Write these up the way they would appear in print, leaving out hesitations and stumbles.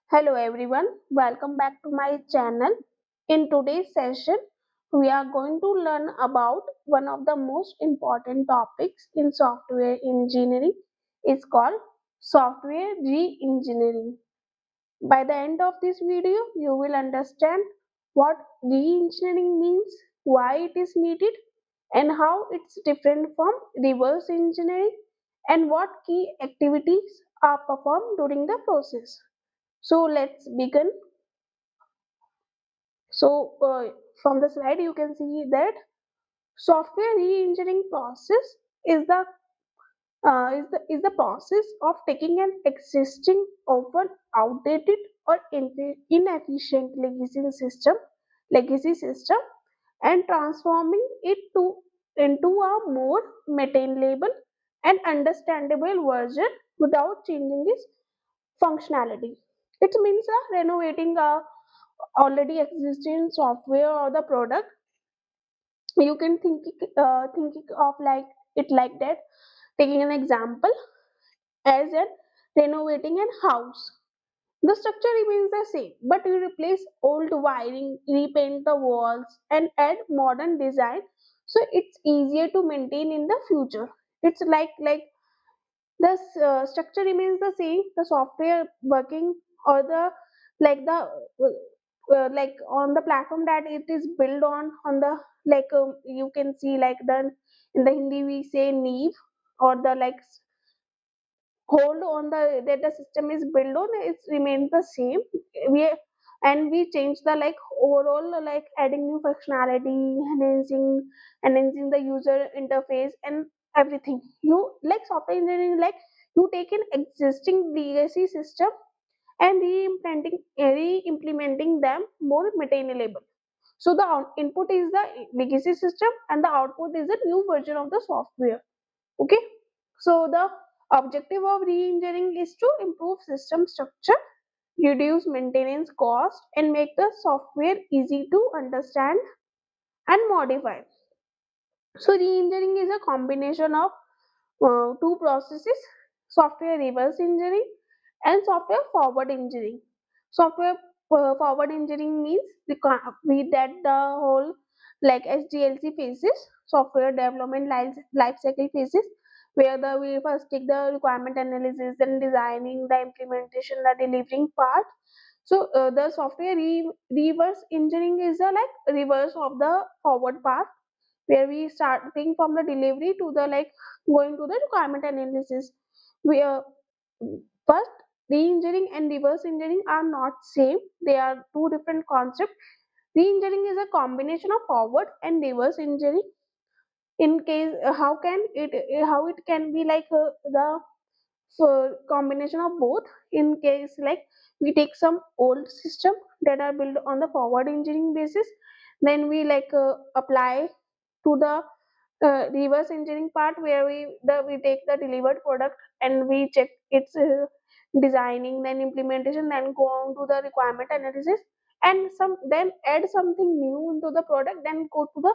Hello everyone, welcome back to my channel. In today's session, we are going to learn about one of the most important topics in software engineering. It's called software re-engineering. By the end of this video, you will understand what re-engineering means, why it is needed, and how it's different from reverse engineering, and what key activities are performed during the process. So let's begin. So from the slide you can see that software re-engineering process is the process of taking an existing, often outdated or inefficient legacy system and transforming it into a more maintainable and understandable version without changing its functionality. It means renovating a already existing software or the product. You can think of like that. Taking an example as in renovating an house, the structure remains the same, but you replace old wiring, repaint the walls, and add modern design, so it's easier to maintain in the future. It's like the structure remains the same, the software working, or the like the like on the platform that it is built on the you can see like the in the Hindi we say neev, or the hold on that the system is built on, it remains the same. we and we change the overall, adding new functionality, enhancing the user interface and everything. You like software engineering, like you take an existing legacy system and re-implementing them more maintainable. So the input is the legacy system and the output is a new version of the software. Okay, so the objective of re-engineering is to improve system structure, reduce maintenance cost, and make the software easy to understand and modify. So re-engineering is a combination of two processes: software reverse engineering and software forward engineering. Software forward engineering means we that the whole like SDLC phases, software development life cycle phases, where we first take the requirement analysis, then designing, the implementation, the delivering part. So the software reverse engineering is the reverse of the forward part, where we starting from the delivery to the going to the requirement analysis. We first, re-engineering and reverse engineering are not same, they are two different concepts. Re-engineering is a combination of forward and reverse engineering. In case how it can be the combination of both. In case we take some old system that are built on the forward engineering basis, then we apply to the reverse engineering part, where we take the delivered product and we check its designing, then implementation, then go on to the requirement analysis, and then add something new into the product, then go to the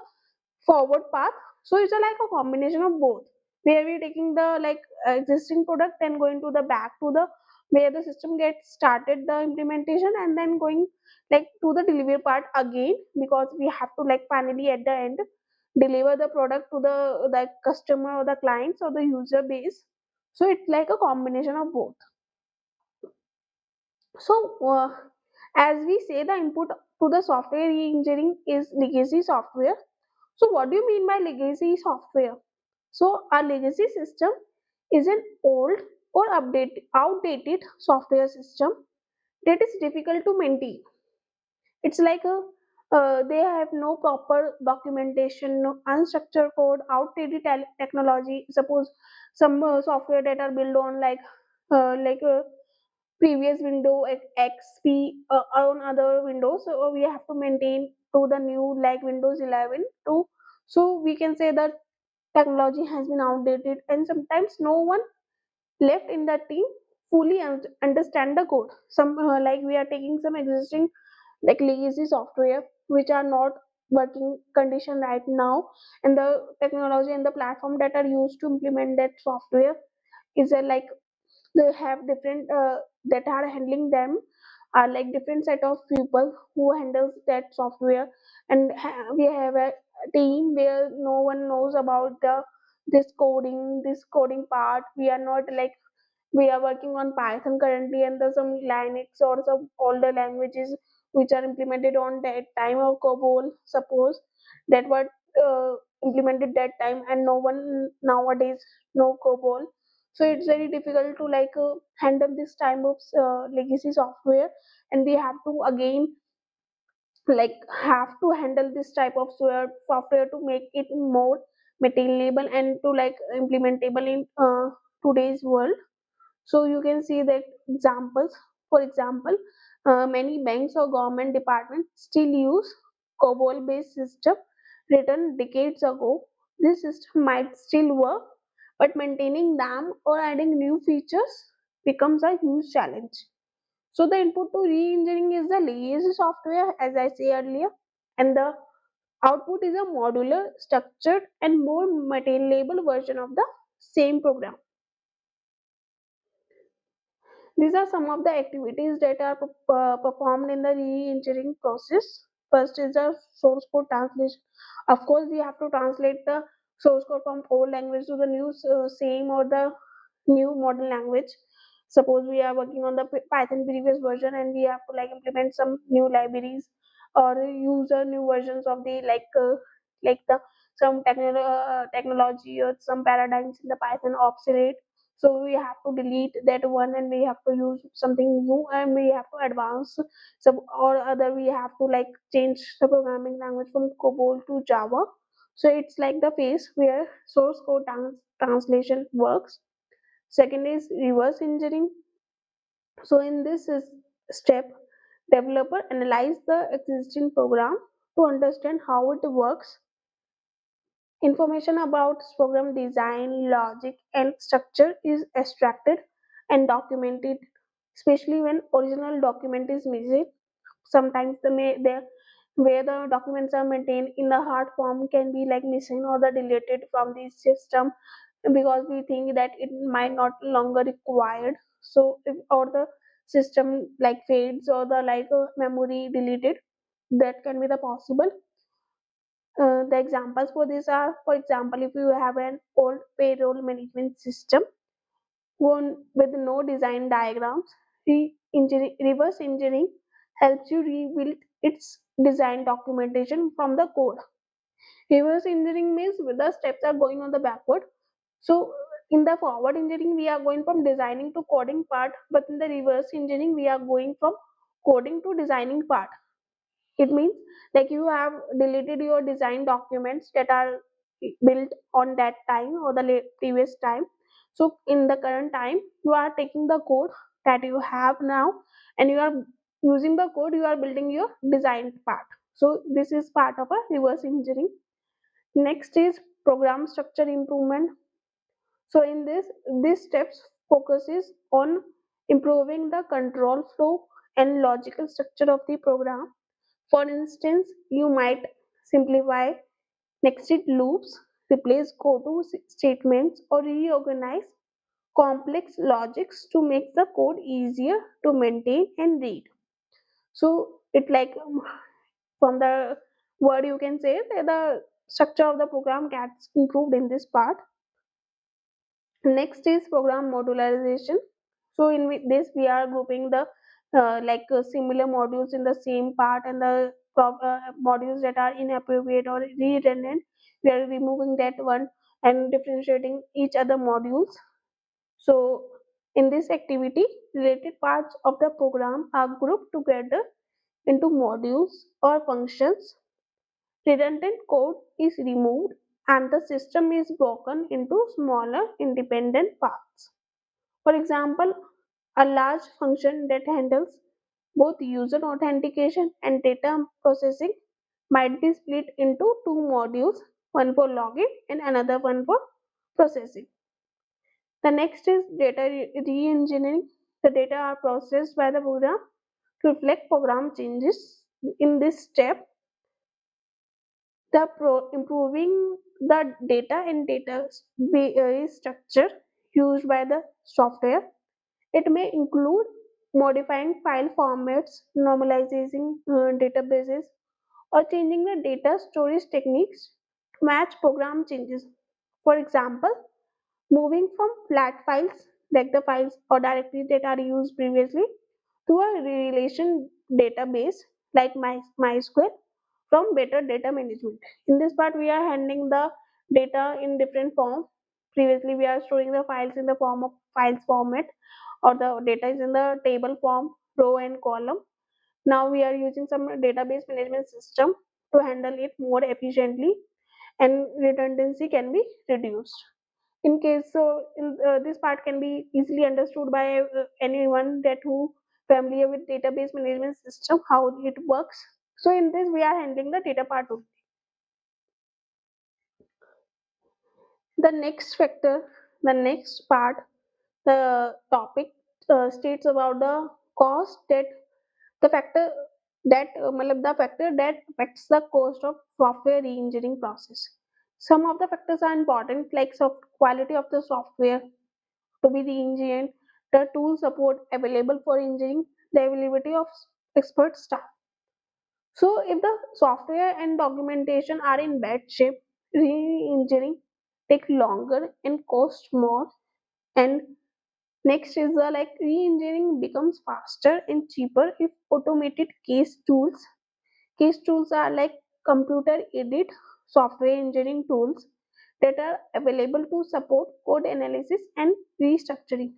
forward path. So it's a combination of both, where we taking the existing product and going to the back to the where the system gets started the implementation, and then going to the delivery part again, because we have to finally at the end deliver the product to the customer or the clients or the user base. So it's like a combination of both. So as we say, the input to the software engineering is legacy software. So what do you mean by legacy software? So a legacy system is an old or outdated software system that is difficult to maintain. It's like a they have no proper documentation, no unstructured code, outdated technology. Suppose some software that are built on previous window XP on other windows, so we have to maintain to the new like Windows 11 too. So we can say that technology has been outdated, and sometimes no one left in the team fully understand the code. Some we are taking some existing legacy software which are not working condition right now, and the technology and the platform that are used to implement that software is they have different that are handling them are like different set of people who handles that software, and we have a team where no one knows about this coding part. We are not like, we are working on Python currently, and there's some Linux or some older languages which are implemented on that time, of COBOL, suppose that were implemented that time, and no one nowadays know COBOL. So it's very difficult to like handle this type of legacy software, and we have to again like have to handle this type of software to make it more maintainable and to like implementable in today's world. So you can see that examples. For example, many banks or government departments still use COBOL-based system written decades ago. This system might still work, but maintaining them or adding new features becomes a huge challenge. So the input to re-engineering is the legacy software, as I say earlier, and the output is a modular, structured, and more maintainable version of the same program. These are some of the activities that are performed in the re-engineering process. First is the source code translation. Of course, we have to translate the source code from old language to the new same or the new modern language. Suppose we are working on the Python previous version and we have to like implement some new libraries or use new versions of the like the some technology or some paradigms in the Python obsolete, so we have to delete that one and we have to use something new and we have to advance some or other, we have to like change the programming language from COBOL to Java. So it's like the phase where source code translation works. Second is reverse engineering. So in this is step, developer analyze the existing program to understand how it works. Information about program design, logic, and structure is extracted and documented, especially when original document is missing. Sometimes where the documents are maintained in the hard form can be like missing or the deleted from the system because we think that it might not longer required. So if or the system like fades or the like memory deleted, that can be the possible. The examples for this are, for example, if you have an old payroll management system one with no design diagrams, reverse engineering helps you rebuild its design documentation from the code. Reverse engineering means the steps are going on the backward. So in the forward engineering, we are going from designing to coding part, but in the reverse engineering, we are going from coding to designing part. It means like you have deleted your design documents that are built on that time or the previous time. So in the current time, you are taking the code that you have now and you are using the code, you are building your design part. So this is part of a reverse engineering. Next is program structure improvement. So in this steps focuses on improving the control flow and logical structure of the program. For instance, you might simplify nested loops, replace go-to statements, or reorganize complex logics to make the code easier to maintain and read. So it like from the word you can say that the structure of the program gets improved in this part. Next is program modularization. So in this we are grouping the similar modules in the same part and the modules that are inappropriate or redundant, we are removing that one and differentiating each other modules. So in this activity, related parts of the program are grouped together into modules or functions. Redundant code is removed and the system is broken into smaller independent parts. For example, a large function that handles both user authentication and data processing might be split into two modules, one for login and another one for processing. The next is data re-engineering. The data are processed by the program to reflect program changes. In this step, improving the data and data structure used by the software. It may include modifying file formats, normalizing databases, or changing the data storage techniques to match program changes. For example, moving from flat files like the files or directories that are used previously to a relation database like MySQL from better data management. In this part, we are handling the data in different form. Previously, we are storing the files in the form of files format, or the data is in the table form, row and column. Now we are using some database management system to handle it more efficiently, and redundancy can be reduced. In case so, this part can be easily understood by anyone that who familiar with database management system, how it works. So in this, we are handling the data part only. The next factor, the next part, the topic states about the cost that the factor matlab the factor that affects the cost of software re-engineering process. Some of the factors are important, like quality of the software to be re-engineered, the tool support available for engineering, the availability of expert staff. So if the software and documentation are in bad shape, re-engineering take longer and cost more. And next is the like re-engineering becomes faster and cheaper if automated case tools. Case tools are like computer aided software engineering tools that are available to support code analysis and restructuring.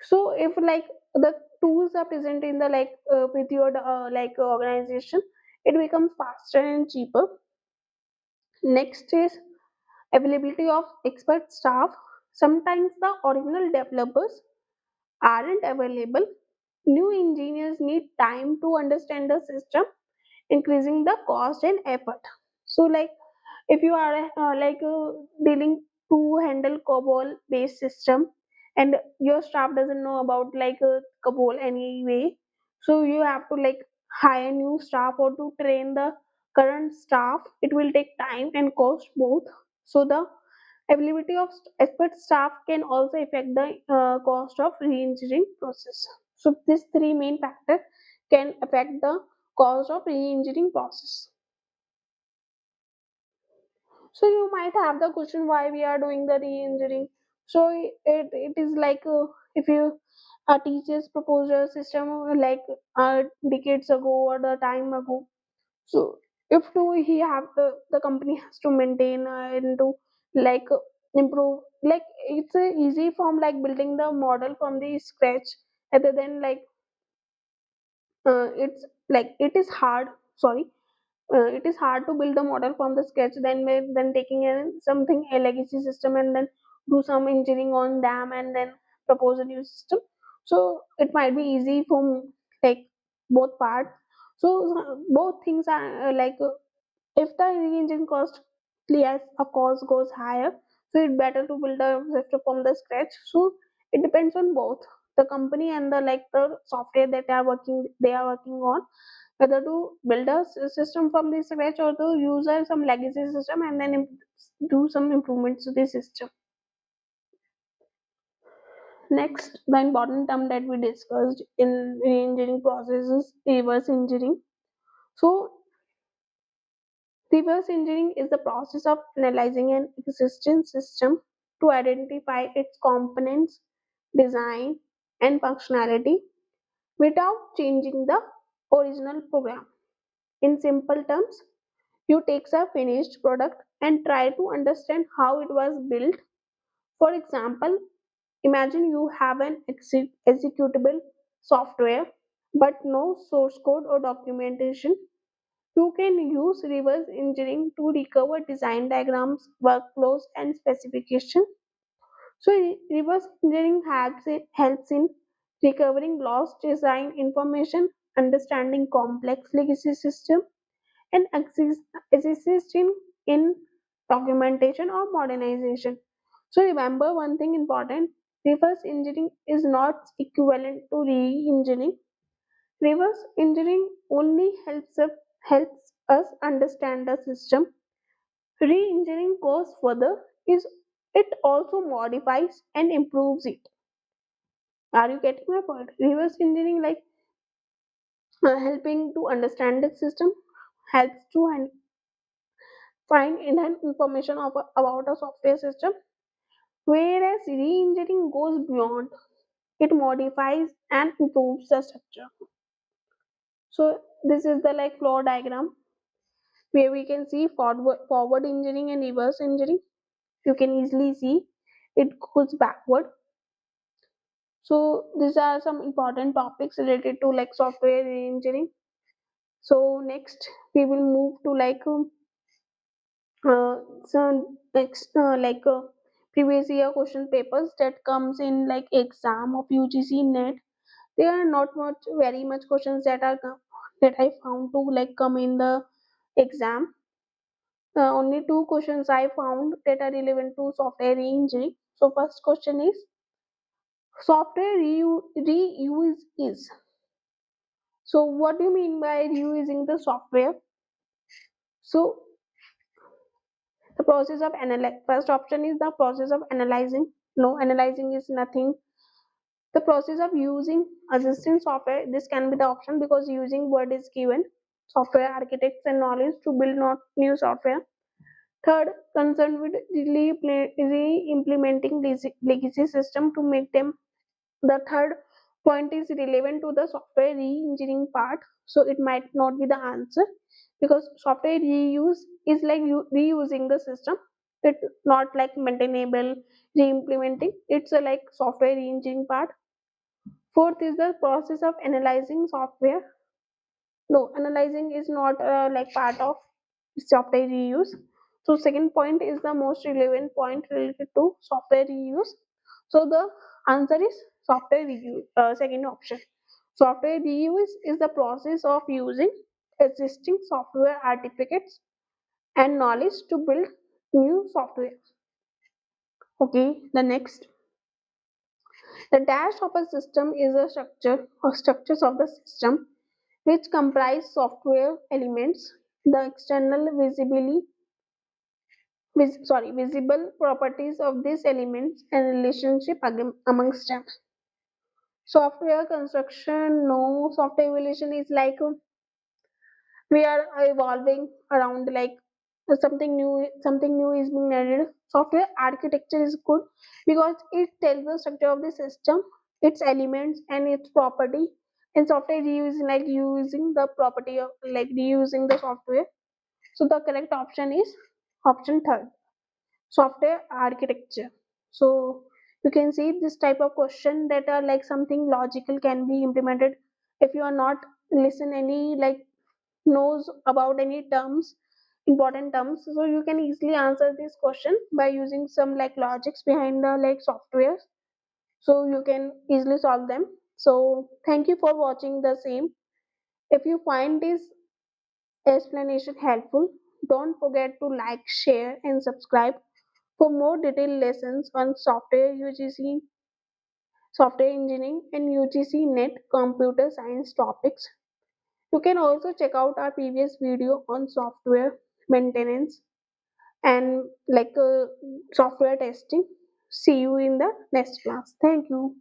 So if like the tools are present in the like with your organization, it becomes faster and cheaper. Next is availability of expert staff. Sometimes the original developers aren't available. New engineers need time to understand the system, increasing the cost and effort. So like if you are dealing to handle COBOL based system, and your staff doesn't know about like COBOL anyway, so you have to like hire new staff or to train the current staff. It will take time and cost both. So the availability of expert staff can also affect the cost of re-engineering process. So these three main factors can affect the cost of re-engineering process. So you might have the question why we are doing the re-engineering. So it is like if you teachers propose a system decades ago or the time ago. So if to he have the company has to maintain and to like improve, like it's a easy form like building the model from the scratch, rather than like it's like it is hard. Sorry, it is hard to build a model from the sketch then taking something a legacy system and then do some engineering on them and then propose a new system. So it might be easy from like both parts. So both things are if the engine cost yes of course goes higher, so it's better to build a system from the scratch. So it depends on both the company and the like the software that they are working on, whether to build a system from the scratch or to use some legacy system and then do some improvements to the system. Next, the important term that we discussed in re-engineering process is reverse engineering. So reverse engineering is the process of analyzing an existing system to identify its components, design, and functionality without changing the original program. In simple terms, you take a finished product and try to understand how it was built. For example, imagine you have an executable software but no source code or documentation. You can use reverse engineering to recover design diagrams, workflows, and specifications. So, reverse engineering helps in recovering lost design information, understanding complex legacy systems, and assisting in documentation or modernization. So remember one thing important: reverse engineering is not equivalent to re-engineering. Reverse engineering only helps us understand the system. Re-engineering goes further, is it also modifies and improves it. Are you getting my point? Reverse engineering, like helping to understand the system, helps to find hidden information about a software system, whereas re-engineering goes beyond. It modifies and improves the structure. So this is the like flow diagram where we can see forward engineering and reverse engineering. You can easily see it goes backward. So these are some important topics related to like software engineering. So next we will move to like so next previous year question papers that comes in like exam of UGC NET. There are not much very much questions that are that I found to like come in the exam. Only two questions I found that are relevant to software engineering. So first question is software reuse is. So what do you mean by reusing the software? So the process of analyze. First option is the process of analyzing. No, analyzing is nothing. The process of using existing software. This can be the option because using word is given. Software architects and knowledge to build not new software. Third, concerned with re-implementing legacy system to make them. The third point is relevant to the software re-engineering part, so it might not be the answer because software reuse is like reusing the system. It's not like maintainable re-implementing. It's a like software re-engineering part. Fourth is the process of analyzing software. No, analyzing is not like part of software reuse. So second point is the most relevant point related to software reuse. So the answer is software reuse. Second option. Software reuse is the process of using existing software artifacts and knowledge to build new software. Okay, the next. The dash of a system is a structure or structures of the system which comprise software elements, the external visible properties of these elements and relationship amongst them. Software construction, no, software evolution is like we are evolving around like something new is being added. Software architecture is good because it tells the structure of the system, its elements and its property. And software reuse like using the property of like reusing the software. So the correct option is option third, software architecture. So you can see this type of question that are like something logical can be implemented if you are not listen any like knows about any terms, important terms. So you can easily answer this question by using some like logics behind the like software. So you can easily solve them. So thank you for watching the same. If you find this explanation helpful, don't forget to like, share and subscribe for more detailed lessons on software UGC, software engineering and UGC NET computer science topics. You can also check out our previous video on software maintenance and like software testing. See you in the next class. Thank you.